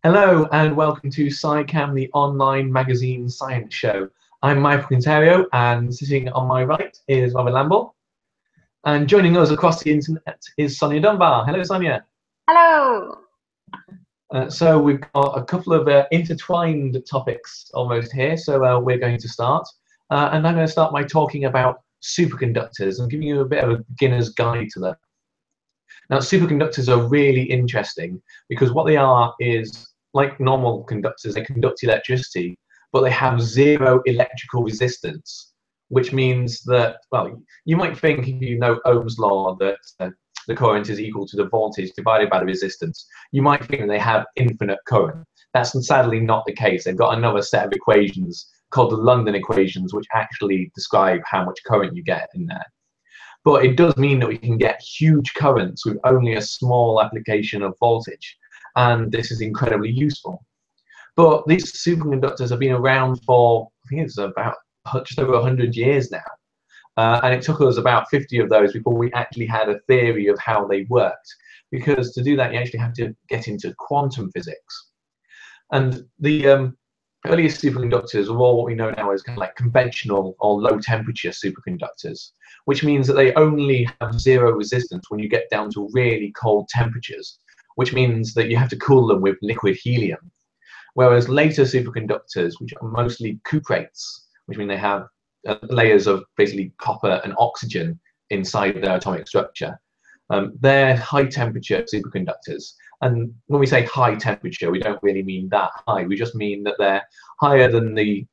Hello and welcome to SciCam, the online magazine science show. I'm Michael Quinterio, and sitting on my right is Robert Lamble. And joining us across the internet is Sonia Dunbar. Hello, Sonia. Hello. So we've got a couple of intertwined topics almost here, so we're going to start. And I'm going to start by talking about superconductors and giving you a bit of a beginner's guide to them. Now, superconductors are really interesting because what they are is, like normal conductors, they conduct electricity, but they have zero electrical resistance, which means that, well, you might think, if you know Ohm's law, that the current is equal to the voltage divided by the resistance. You might think that they have infinite current. That's sadly not the case. They've got another set of equations called the London equations, which actually describe how much current you get in there. But it does mean that we can get huge currents with only a small application of voltage. And this is incredibly useful. But these superconductors have been around for, I think it's about just over 100 years now. And it took us about 50 of those before we actually had a theory of how they worked. Because to do that, you actually have to get into quantum physics. And the earliest superconductors are all what we know now as kind of like conventional or low temperature superconductors, which means that they only have zero resistance when you get down to really cold temperatures, which means that you have to cool them with liquid helium. Whereas later superconductors, which are mostly cuprates, which mean they have layers of basically copper and oxygen inside their atomic structure, they're high temperature superconductors. And when we say high temperature, we don't really mean that high. We just mean that they're higher than the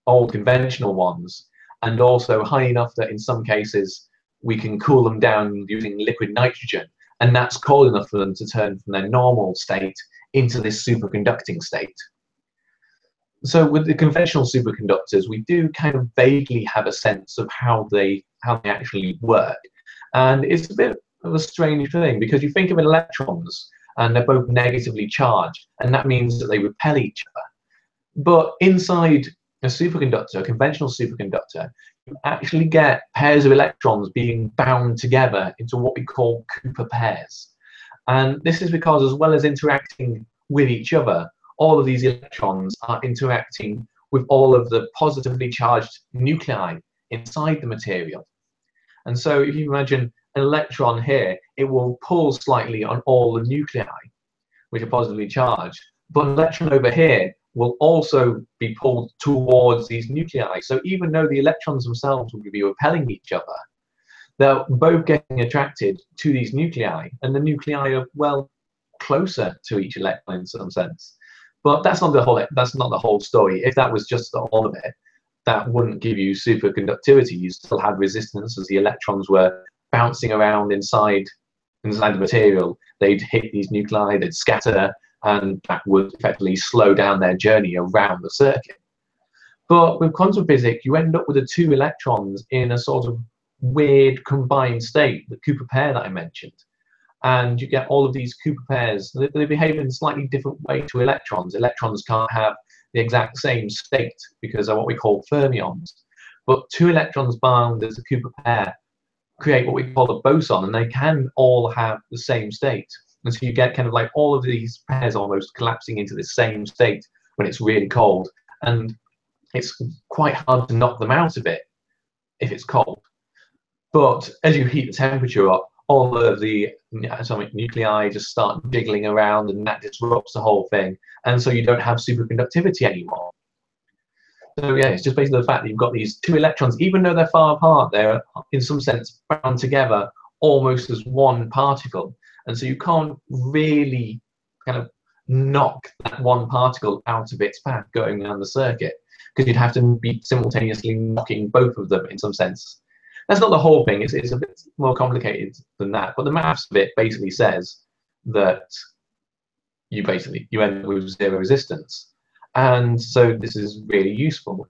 old conventional ones, and also high enough that in some cases we can cool them down using liquid nitrogen, and that's cold enough for them to turn from their normal state into this superconducting state. So with the conventional superconductors, we do kind of vaguely have a sense of how they actually work. And it's a bit of a strange thing, because you think of electrons and they're both negatively charged, and that means that they repel each other. But inside a superconductor, a conventional superconductor, you actually get pairs of electrons being bound together into what we call Cooper pairs. And this is because, as well as interacting with each other, all of these electrons are interacting with all of the positively charged nuclei inside the material. And so if you imagine an electron here, it will pull slightly on all the nuclei, which are positively charged. But an electron over here will also be pulled towards these nuclei. So even though the electrons themselves will be repelling each other, they're both getting attracted to these nuclei, and the nuclei are, well, closer to each electron in some sense. But that's not the whole story. If that was just all of it, that wouldn't give you superconductivity. You still had resistance as the electrons were bouncing around inside the material. They'd hit these nuclei, they'd scatter, and that would effectively slow down their journey around the circuit. But with quantum physics, you end up with the two electrons in a sort of weird combined state, the Cooper pair that I mentioned. And you get all of these Cooper pairs. They behave in a slightly different way to electrons. Electrons can't have the exact same state because they're what we call fermions. But two electrons bound as a Cooper pair create what we call a boson, and they can all have the same state. And so you get kind of like all of these pairs almost collapsing into the same state when it's really cold. And it's quite hard to knock them out of it if it's cold. But as you heat the temperature up, all of the atomic nuclei just start jiggling around, and that disrupts the whole thing. And so you don't have superconductivity anymore. So yeah, it's just basically the fact that you've got these two electrons, even though they're far apart, they're in some sense bound together almost as one particle. And so you can't really kind of knock that one particle out of its path going down the circuit, because you'd have to be simultaneously knocking both of them in some sense. That's not the whole thing. It's a bit more complicated than that. But the maths of it basically says that you end up with zero resistance. And so this is really useful.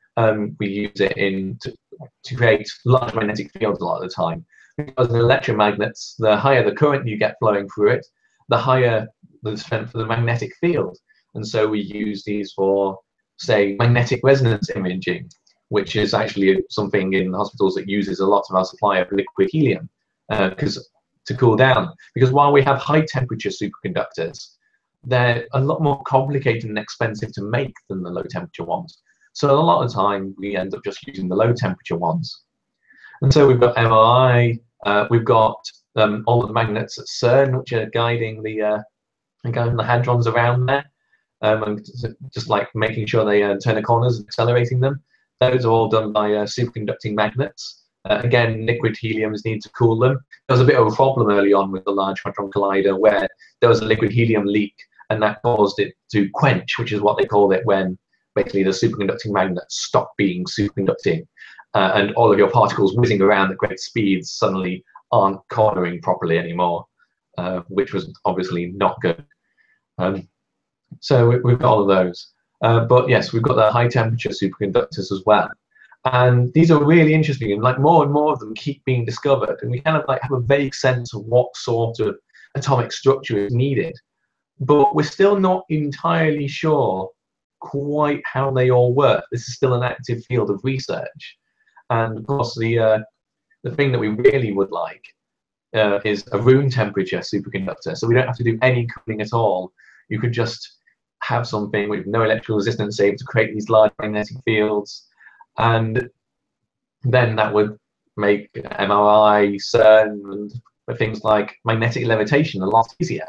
We use it to create large magnetic fields a lot of the time. Because in electromagnets, the higher the current you get flowing through it, the higher the strength of the magnetic field. And so we use these for, say, magnetic resonance imaging, which is actually something in hospitals that uses a lot of our supply of liquid helium to cool down. Because while we have high temperature superconductors, they're a lot more complicated and expensive to make than the low temperature ones. So a lot of the time we end up just using the low temperature ones. And so we've got MRI, we've got all of the magnets at CERN, which are guiding the hadrons around there, and just like making sure they turn the corners and accelerating them. Those are all done by superconducting magnets. Again, liquid heliums need to cool them. There was a bit of a problem early on with the Large Hadron Collider where there was a liquid helium leak, and that caused it to quench, which is what they call it when basically the superconducting magnets stop being superconducting, and all of your particles whizzing around at great speeds suddenly aren't cornering properly anymore, which was obviously not good. So we've got all of those. But yes, we've got the high temperature superconductors as well. And these are really interesting, and like more and more of them keep being discovered, and we kind of like have a vague sense of what sort of atomic structure is needed. But we're still not entirely sure quite how they all work. This is still an active field of research. And of course, the thing that we really would like is a room temperature superconductor. So we don't have to do any cooling at all. You could just have something with no electrical resistance able to create these large magnetic fields. And then that would make MRI, CERN, and things like magnetic levitation a lot easier.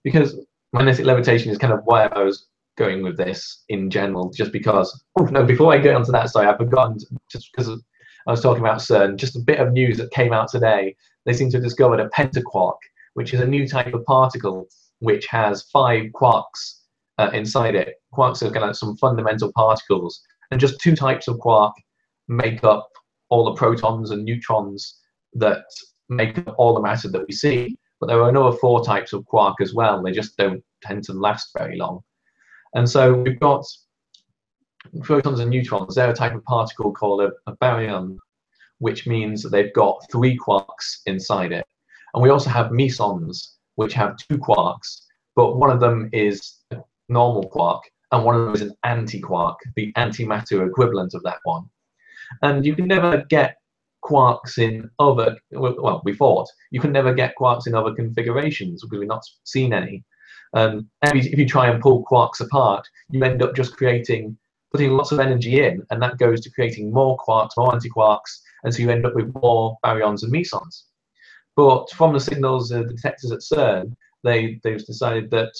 Because magnetic levitation is kind of where I was going with this in general, just because, oh no, before I get onto that, sorry, I've forgotten, just because I was talking about CERN, just a bit of news that came out today. They seem to have discovered a pentaquark, which is a new type of particle which has 5 quarks inside it. Quarks are kind of some fundamental particles, and just 2 types of quark make up all the protons and neutrons that make up all the matter that we see. But there are another 4 types of quark as well. They just don't tend to last very long. And so we've got protons and neutrons. They're a type of particle called a baryon, which means that they've got 3 quarks inside it. And we also have mesons, which have 2 quarks, but one of them is a normal quark, and one of them is an anti-quark, the antimatter equivalent of that one. And you can never get quarks in other, well, we thought, you can never get quarks in other configurations because we've not seen any. If you try and pull quarks apart, you end up just putting lots of energy in, and that goes to creating more quarks, more antiquarks, and so you end up with more baryons and mesons. But from the signals the detectors at CERN, they've decided that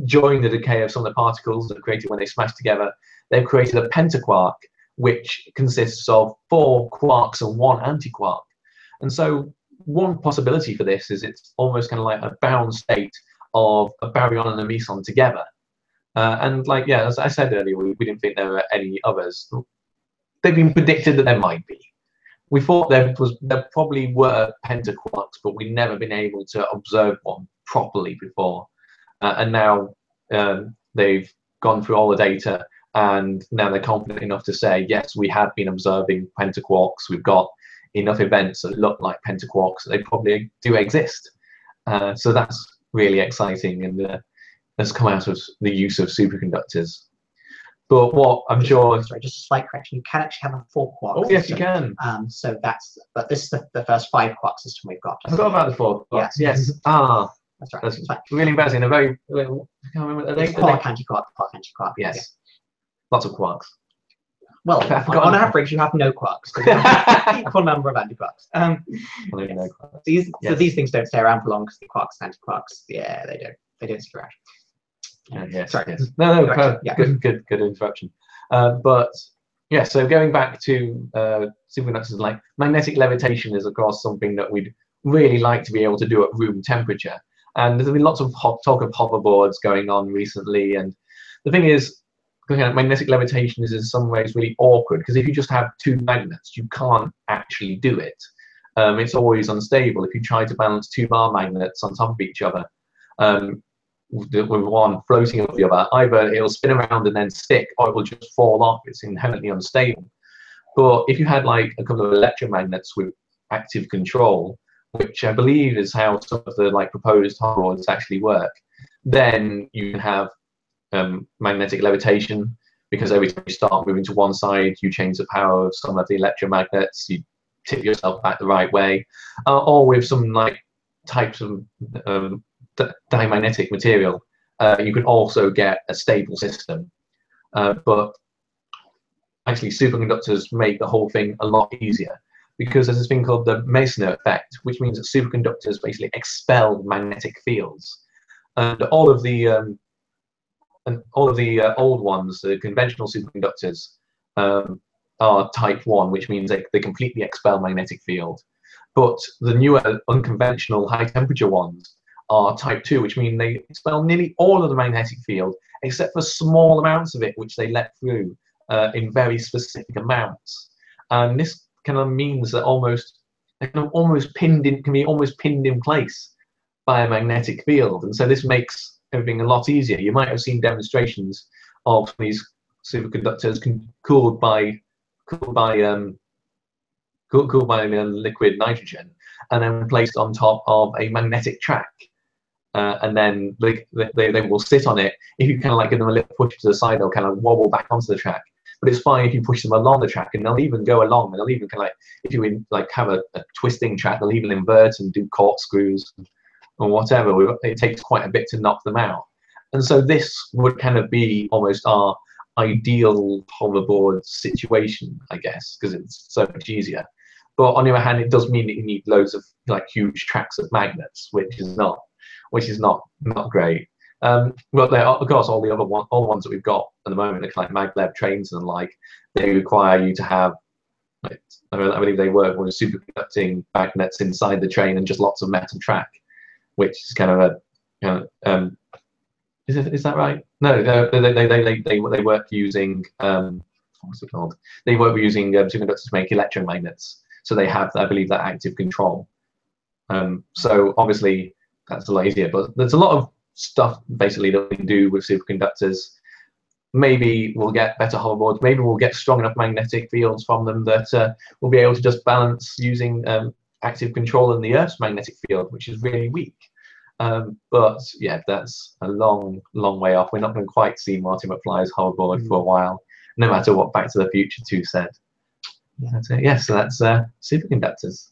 during the decay of some of the particles that are created when they smash together, they've created a pentaquark, which consists of 4 quarks and 1 antiquark. And so one possibility for this is it's almost kind of like a bound state of a baryon and a meson together. And like, yeah, as I said earlier, we didn't think there were any others. They've been predicted that there might be. We thought there probably were pentaquarks, but we've never been able to observe one properly before. And now they've gone through all the data, and now they're confident enough to say, yes, we have been observing pentaquarks. We've got enough events that look like pentaquarks that they probably do exist. So that's really exciting, and has come out of the use of superconductors. But what I'm sure... Sorry, just a slight correction. You can actually have a 4 quark system. Oh, yes, you can. So that's, but this is the first 5 quark system we've got. I forgot about the 4 quarks. Yes. Ah, that's right. That's really embarrassing. A very, I can't remember. Quark, antiquark, quark, antiquark. Yes. Yeah. Lots of quarks. Well, on average, you have no quarks. You have an equal number of antiquarks. No quarks. So these things don't stay around for long because the quarks and antiquarks, yeah, they don't. They don't stick around. Yes, Sorry. yes. No, yeah. Good interruption. But yeah, so going back to superconductors, like magnetic levitation is, of course, something that we'd really like to be able to do at room temperature. And there's been lots of talk of hoverboards going on recently. And the thing is, magnetic levitation is in some ways really awkward, because if you just have 2 magnets, you can't actually do it. It's always unstable. If you try to balance 2 bar magnets on top of each other, with one floating over the other, either it'll spin around and then stick, or it will just fall off. It's inherently unstable. But if you had like a couple of electromagnets with active control, which I believe is how some of the like proposed hoverboards actually work, then you can have magnetic levitation, because every time you start moving to one side, you change the power of some of the electromagnets, you tip yourself back the right way, or with some like types of diamagnetic material, you can also get a stable system. But actually, superconductors make the whole thing a lot easier, because there's this thing called the Meissner effect, which means that superconductors basically expel magnetic fields. And all of the old ones, the conventional superconductors, are type 1, which means they completely expel magnetic field. But the newer unconventional high temperature ones are type 2, which mean they expel nearly all of the magnetic field, except for small amounts of it, which they let through in very specific amounts. And this kind of means that they can be almost pinned in place by a magnetic field. And so this makes everything a lot easier. You might have seen demonstrations of these superconductors cooled by liquid nitrogen, and then placed on top of a magnetic track. And then they will sit on it. If you kind of like give them a little push to the side, they'll kind of wobble back onto the track. But it's fine if you push them along the track, and they'll even go along. And they'll even kind of like, if you like have a twisting track, they'll even invert and do corkscrews or whatever. It takes quite a bit to knock them out. And so this would kind of be almost our ideal hoverboard situation, I guess, because it's so much easier. But on the other hand, it does mean that you need loads of like huge tracks of magnets, which is not great. But there are, of course, all the ones that we've got at the moment, like maglev trains and like, they require you to have, like, I believe they work with superconducting magnets inside the train and just lots of metal track, which is kind of a, is that right? No, they work using what's it called? They work using superconductors to make electromagnets, so they have, I believe, that active control. So obviously that's a lot easier, but there's a lot of stuff basically that we can do with superconductors. Maybe we'll get better hoverboards. Maybe we'll get strong enough magnetic fields from them that we'll be able to just balance using active control in the Earth's magnetic field, which is really weak. But yeah, that's a long way off. We're not going to quite see Marty McFly's hoverboard for a while, no matter what Back to the Future 2 said. That's it. Yeah, so that's superconductors.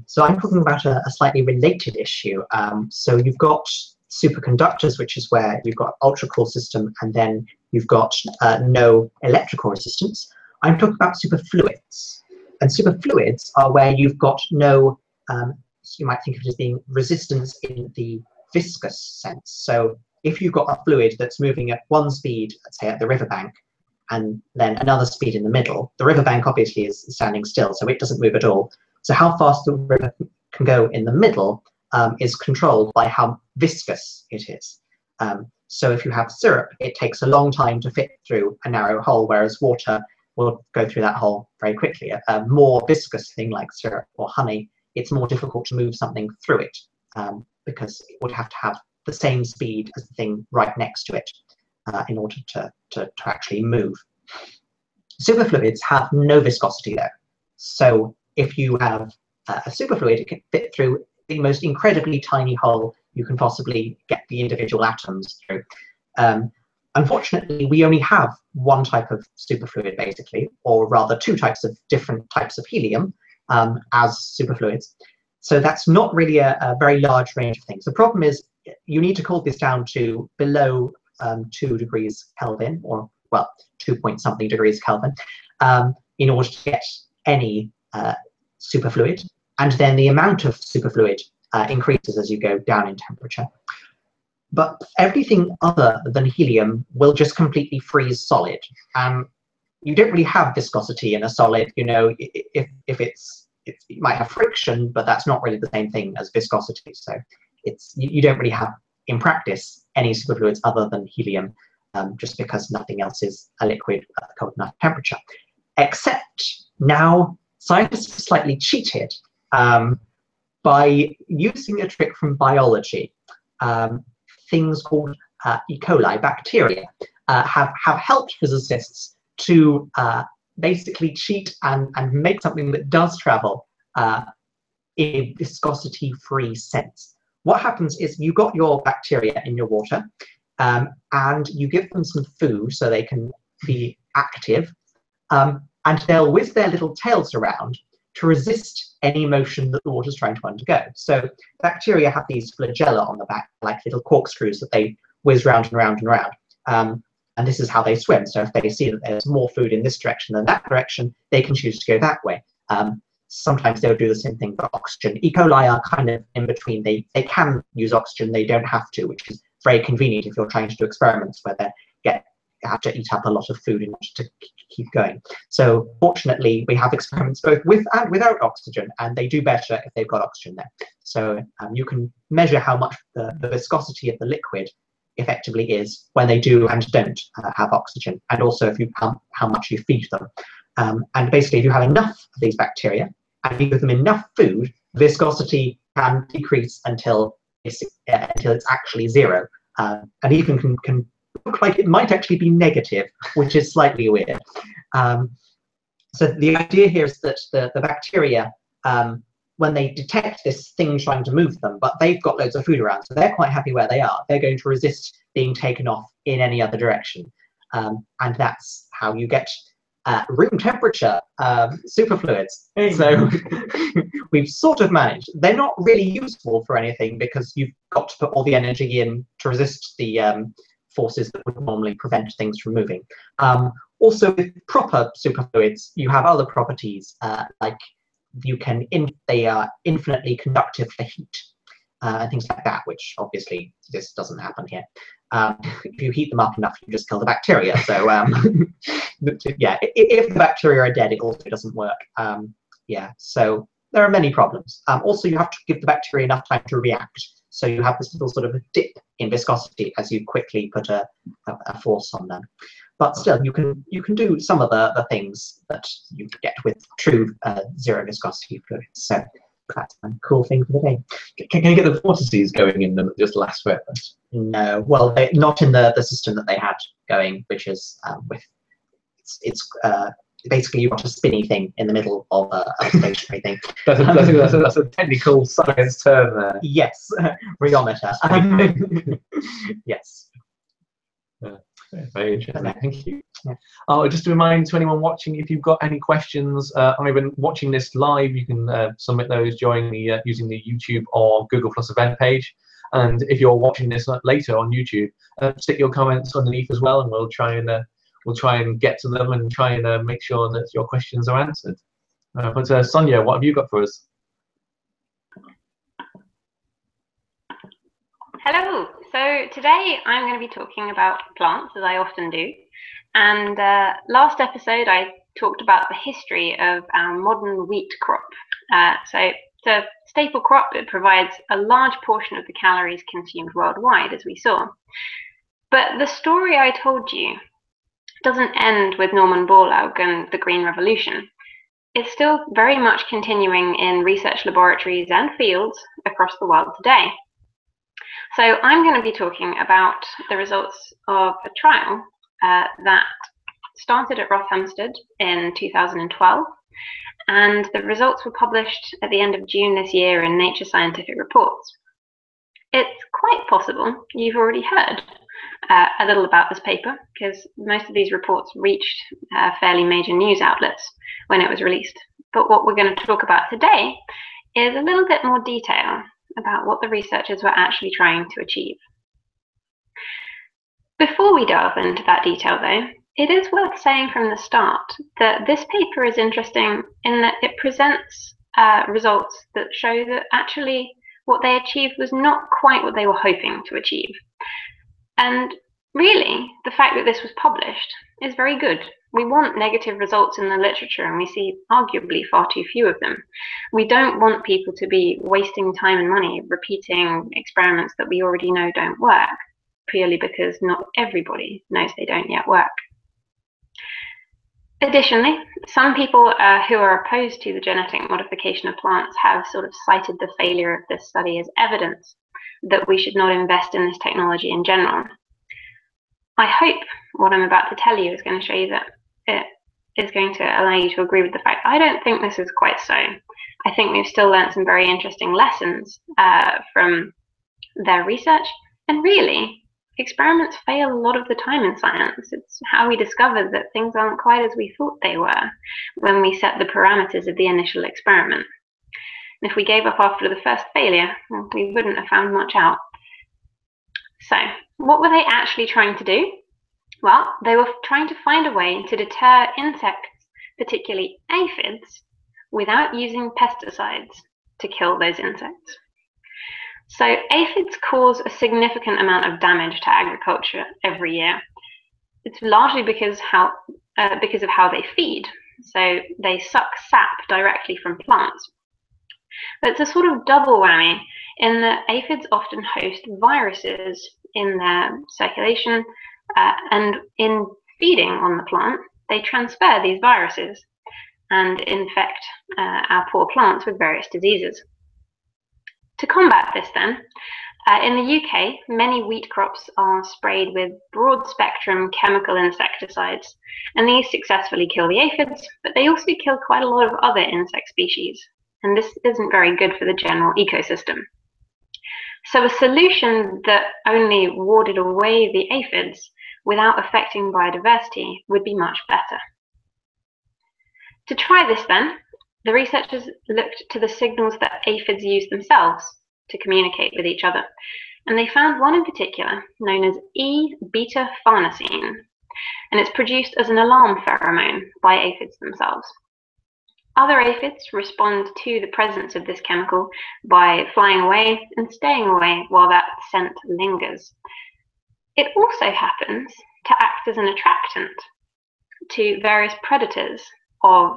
So I'm talking about a slightly related issue. So you've got superconductors, which is where you've got ultra-cool system, and then you've got no electrical resistance. I'm talking about superfluids. And superfluids are where you've got no, you might think of it as being resistance in the viscous sense. So if you've got a fluid that's moving at one speed, let's say at the riverbank, and then another speed in the middle, the riverbank obviously is standing still, so it doesn't move at all. So how fast the river can go in the middle is controlled by how viscous it is. So if you have syrup, it takes a long time to fit through a narrow hole, whereas water will go through that hole very quickly. A more viscous thing like syrup or honey, it's more difficult to move something through it because it would have to have the same speed as the thing right next to it in order to actually move. Superfluids have no viscosity though. So if you have a superfluid, it can fit through the most incredibly tiny hole you can possibly get the individual atoms through. Unfortunately, we only have one type of superfluid basically, or rather two different types of helium as superfluids. So that's not really a very large range of things. The problem is you need to cool this down to below 2 degrees Kelvin, or well, 2-point-something degrees Kelvin, in order to get any superfluid, and then the amount of superfluid increases as you go down in temperature. But everything other than helium will just completely freeze solid. You don't really have viscosity in a solid. You know, if it might have friction, but that's not really the same thing as viscosity. So you don't really have, in practice, any superfluids other than helium, just because nothing else is a liquid at a cold enough temperature. Except now scientists have slightly cheated by using a trick from biology. Things called E. coli bacteria have helped physicists to basically cheat and make something that does travel in a viscosity-free sense. What happens is you got your bacteria in your water and you give them some food so they can be active, and they'll whiz their little tails around to resist any motion that the water is trying to undergo. So bacteria have these flagella on the back, like little corkscrews that they whiz round and round and round. And this is how they swim. So if they see that there's more food in this direction than that direction, they can choose to go that way. Sometimes they'll do the same thing for oxygen. E. coli are kind of in between. They can use oxygen, they don't have to, which is very convenient if you're trying to do experiments where they have to eat up a lot of food in order to keep going. So fortunately, we have experiments both with and without oxygen, and they do better if they've got oxygen there. So you can measure how much the viscosity of the liquid effectively is when they do and don't have oxygen, and also if you how much you feed them. And basically, if you have enough of these bacteria and you give them enough food, viscosity can decrease until it's actually zero, and even can look like it might actually be negative, which is slightly weird. So the idea here is that the bacteria, when they detect this thing trying to move them, but they've got loads of food around, so they're quite happy where they are. They're going to resist being taken off in any other direction. And that's how you get room temperature superfluids. So we've sort of managed. They're not really useful for anything because you've got to put all the energy in to resist the forces that would normally prevent things from moving. Also, with proper superfluids, you have other properties like they are infinitely conductive to heat and things like that, which obviously this doesn't happen here. If you heat them up enough, you just kill the bacteria. So yeah, if the bacteria are dead, it also doesn't work. Yeah, so there are many problems. Also, you have to give the bacteria enough time to react. So you have this little sort of dip in viscosity as you quickly put a force on them. But still, you can do some of the things that you get with true zero viscosity fluids. So that's a cool thing for the day. Can you get the vortices going in them that just last forever? No, well, not in the system that they had going, which is it's basically you've got a spinny thing in the middle of a stationary thing. That's a technical science term there. Yes, rheometer. Yes. Very interesting. Thank you. Yeah. Oh, just a reminder to anyone watching, if you've got any questions, either watching this live, you can submit those during the using the YouTube or Google Plus event page. And if you're watching this later on YouTube, stick your comments underneath as well, and we'll try and get to them and try and make sure that your questions are answered. But Sonia, what have you got for us? Hello. So today I'm going to be talking about plants, as I often do. And last episode I talked about the history of our modern wheat crop. So it's a staple crop. It provides a large portion of the calories consumed worldwide, as we saw. But the story I told you doesn't end with Norman Borlaug and the Green Revolution. It's still very much continuing in research laboratories and fields across the world today. So I'm going to be talking about the results of a trial that started at Rothamsted in 2012, and the results were published at the end of June this year in Nature Scientific Reports. It's quite possible you've already heard a little about this paper, because most of these reports reached fairly major news outlets when it was released. But what we're going to talk about today is a little bit more detail about what the researchers were actually trying to achieve. Before we delve into that detail, though, it is worth saying from the start that this paper is interesting in that it presents results that show that actually what they achieved was not quite what they were hoping to achieve. And really, the fact that this was published is very good. We want negative results in the literature, and we see arguably far too few of them. We don't want people to be wasting time and money repeating experiments that we already know don't work, purely because not everybody knows they don't yet work. Additionally, some people who are opposed to the genetic modification of plants have sort of cited the failure of this study as evidence that we should not invest in this technology in general. I hope what I'm about to tell you is going to show you that it is going to allow you to agree with the fact. I don't think this is quite so. I think we've still learned some very interesting lessons from their research, and really, experiments fail a lot of the time in science. It's how we discover that things aren't quite as we thought they were when we set the parameters of the initial experiment. If we gave up after the first failure, well, we wouldn't have found much out. So, what were they actually trying to do? Well, they were trying to find a way to deter insects, particularly aphids, without using pesticides to kill those insects. So aphids cause a significant amount of damage to agriculture every year. It's largely because of how they feed. So they suck sap directly from plants. But it's a sort of double whammy in that aphids often host viruses in their circulation, and in feeding on the plant, they transfer these viruses and infect our poor plants with various diseases. To combat this then, in the UK, many wheat crops are sprayed with broad-spectrum chemical insecticides, and these successfully kill the aphids, but they also kill quite a lot of other insect species, and this isn't very good for the general ecosystem. So a solution that only warded away the aphids without affecting biodiversity would be much better. To try this then, the researchers looked to the signals that aphids use themselves to communicate with each other, and they found one in particular known as E-beta-farnesene, and it's produced as an alarm pheromone by aphids themselves. Other aphids respond to the presence of this chemical by flying away and staying away while that scent lingers. It also happens to act as an attractant to various predators of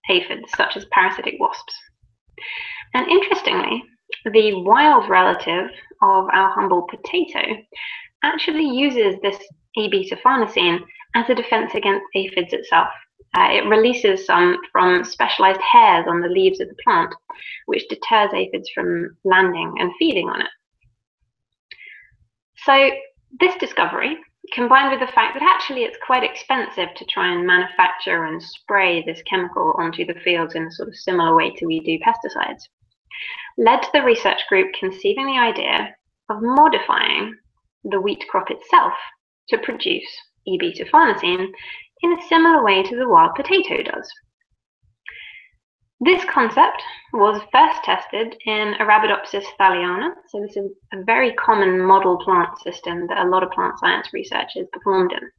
aphids, such as parasitic wasps. And interestingly, the wild relative of our humble potato actually uses this E-beta-farnesene as a defense against aphids itself. It releases some from specialized hairs on the leaves of the plant, which deters aphids from landing and feeding on it. So this discovery, combined with the fact that actually it's quite expensive to try and manufacture and spray this chemical onto the fields in a sort of similar way to we do pesticides, led to the research group conceiving the idea of modifying the wheat crop itself to produce E-beta-farnesene in a similar way to the wild potato does. This concept was first tested in Arabidopsis thaliana, so this is a very common model plant system that a lot of plant science researchers performed in.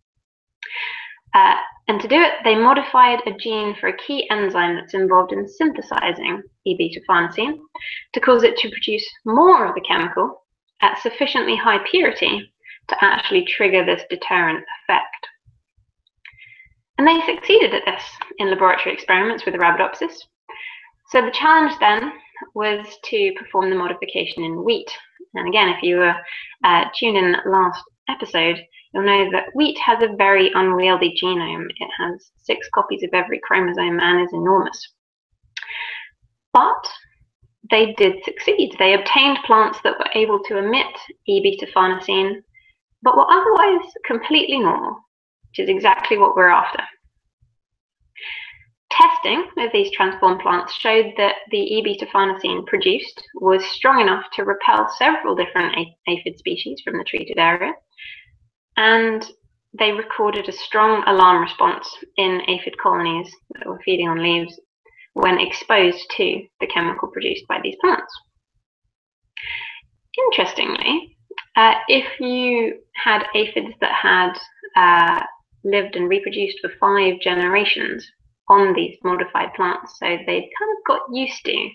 And to do it, they modified a gene for a key enzyme that's involved in synthesizing E-beta-farnesene to cause it to produce more of the chemical at sufficiently high purity to actually trigger this deterrent effect. And they succeeded at this in laboratory experiments with Arabidopsis. So the challenge then was to perform the modification in wheat. And again, if you were tuned in last episode, you'll know that wheat has a very unwieldy genome. It has 6 copies of every chromosome and is enormous. But they did succeed. They obtained plants that were able to emit E-beta-farnesene, but were otherwise completely normal, which is exactly what we're after. Testing of these transformed plants showed that the E-beta-farnesene produced was strong enough to repel several different aphid species from the treated area, and they recorded a strong alarm response in aphid colonies that were feeding on leaves when exposed to the chemical produced by these plants. Interestingly, if you had aphids that had lived and reproduced for 5 generations on these modified plants, so they'd kind of got used to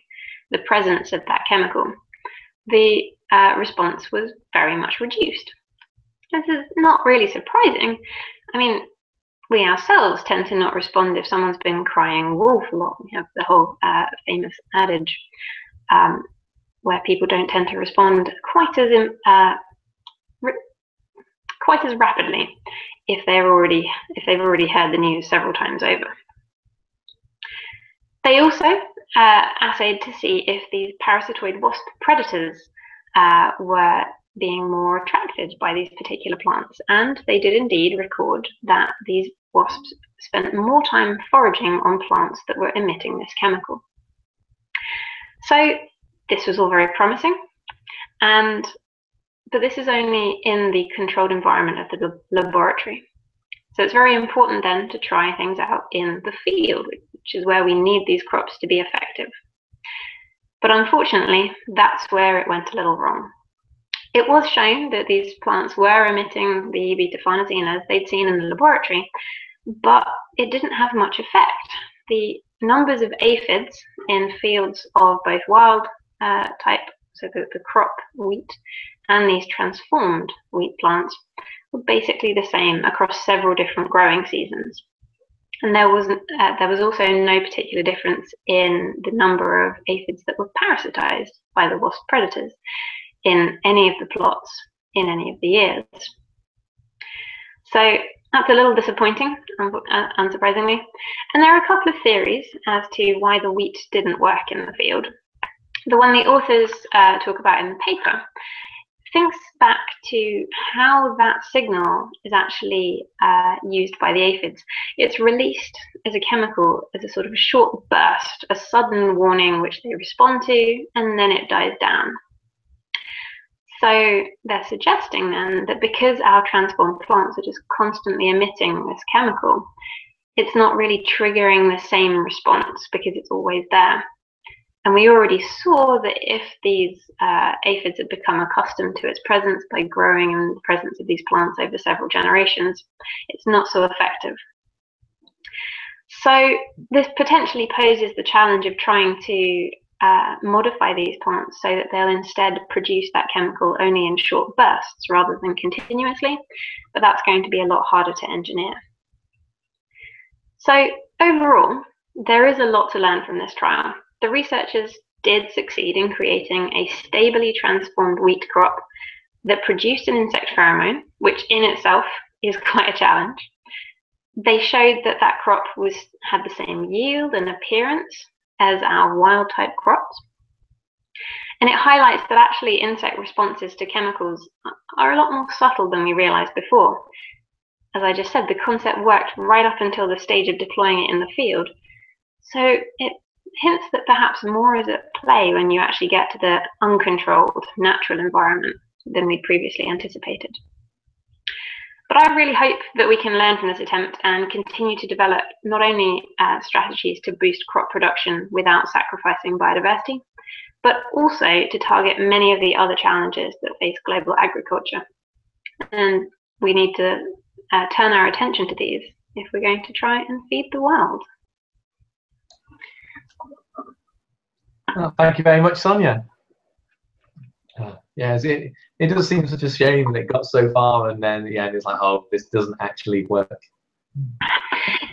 the presence of that chemical, the response was very much reduced. This is not really surprising. I mean, we ourselves tend to not respond if someone's been crying wolf a lot. We have the whole famous adage where people don't tend to respond quite as rapidly if they've already heard the news several times over. They also assayed to see if these parasitoid wasp predators were being more attracted by these particular plants, and they did indeed record that these wasps spent more time foraging on plants that were emitting this chemical. So this was all very promising, but this is only in the controlled environment of the laboratory. So it's very important then to try things out in the field, which is where we need these crops to be effective. But unfortunately, that's where it went a little wrong. It was shown that these plants were emitting the beta-farnesene as they'd seen in the laboratory, but it didn't have much effect. The numbers of aphids in fields of both wild type, so the crop wheat, and these transformed wheat plants were basically the same across several different growing seasons. And there was also no particular difference in the number of aphids that were parasitized by the wasp predators in any of the plots in any of the years. So that's a little disappointing, unsurprisingly. And there are a couple of theories as to why the wheat didn't work in the field. The one the authors talk about in the paper thinks back to how that signal is actually used by the aphids. It's released as a chemical, as a sort of a short burst, a sudden warning which they respond to, and then it dies down. So they're suggesting then that because our transformed plants are just constantly emitting this chemical, it's not really triggering the same response because it's always there. And we already saw that if these aphids had become accustomed to its presence by growing in the presence of these plants over several generations, it's not so effective. So this potentially poses the challenge of trying to modify these plants so that they'll instead produce that chemical only in short bursts rather than continuously, but that's going to be a lot harder to engineer. So overall, there is a lot to learn from this trial. The researchers did succeed in creating a stably transformed wheat crop that produced an insect pheromone, which in itself is quite a challenge. They showed that that crop had the same yield and appearance as our wild type crops. And it highlights that actually insect responses to chemicals are a lot more subtle than we realized before. As I just said, the concept worked right up until the stage of deploying it in the field. So it hints that perhaps more is at play when you actually get to the uncontrolled natural environment than we previously anticipated. But I really hope that we can learn from this attempt and continue to develop not only strategies to boost crop production without sacrificing biodiversity, but also to target many of the other challenges that face global agriculture. And we need to turn our attention to these if we're going to try and feed the world. Well, thank you very much, Sonia. Yes, it does seem such a shame that it got so far and then yeah, it's like, oh, this doesn't actually work.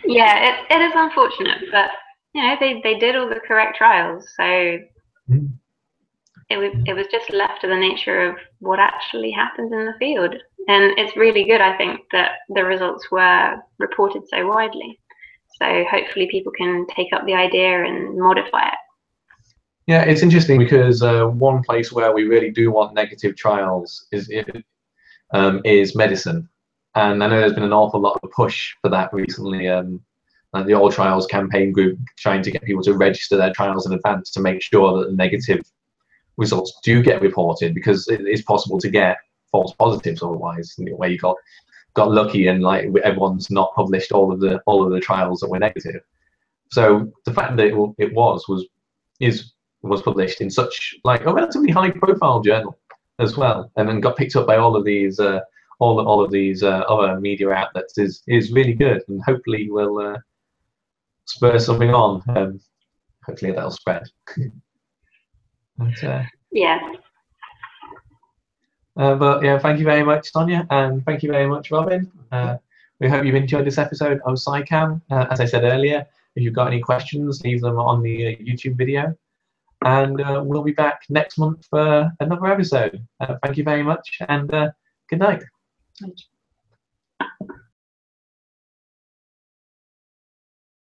Yeah, it is unfortunate, but you know, they did all the correct trials, so it was just left to the nature of what actually happens in the field. And it's really good, I think, that the results were reported so widely. So hopefully people can take up the idea and modify it. Yeah, it's interesting because one place where we really do want negative trials is medicine, and I know there's been an awful lot of push for that recently. Like the All Trials campaign group trying to get people to register their trials in advance to make sure that the negative results do get reported, because it is possible to get false positives otherwise, where you got lucky and like everyone's not published all of the trials that were negative. So the fact that it was published in such like a relatively high-profile journal as well, and then got picked up by all of these other media outlets is really good, and hopefully will spur something on. Hopefully that'll spread. But, yeah. But yeah, thank you very much, Sonia, and thank you very much, Robin. We hope you've enjoyed this episode of SciCam. As I said earlier, if you've got any questions, leave them on the YouTube video. And we'll be back next month for another episode. Thank you very much, and good night.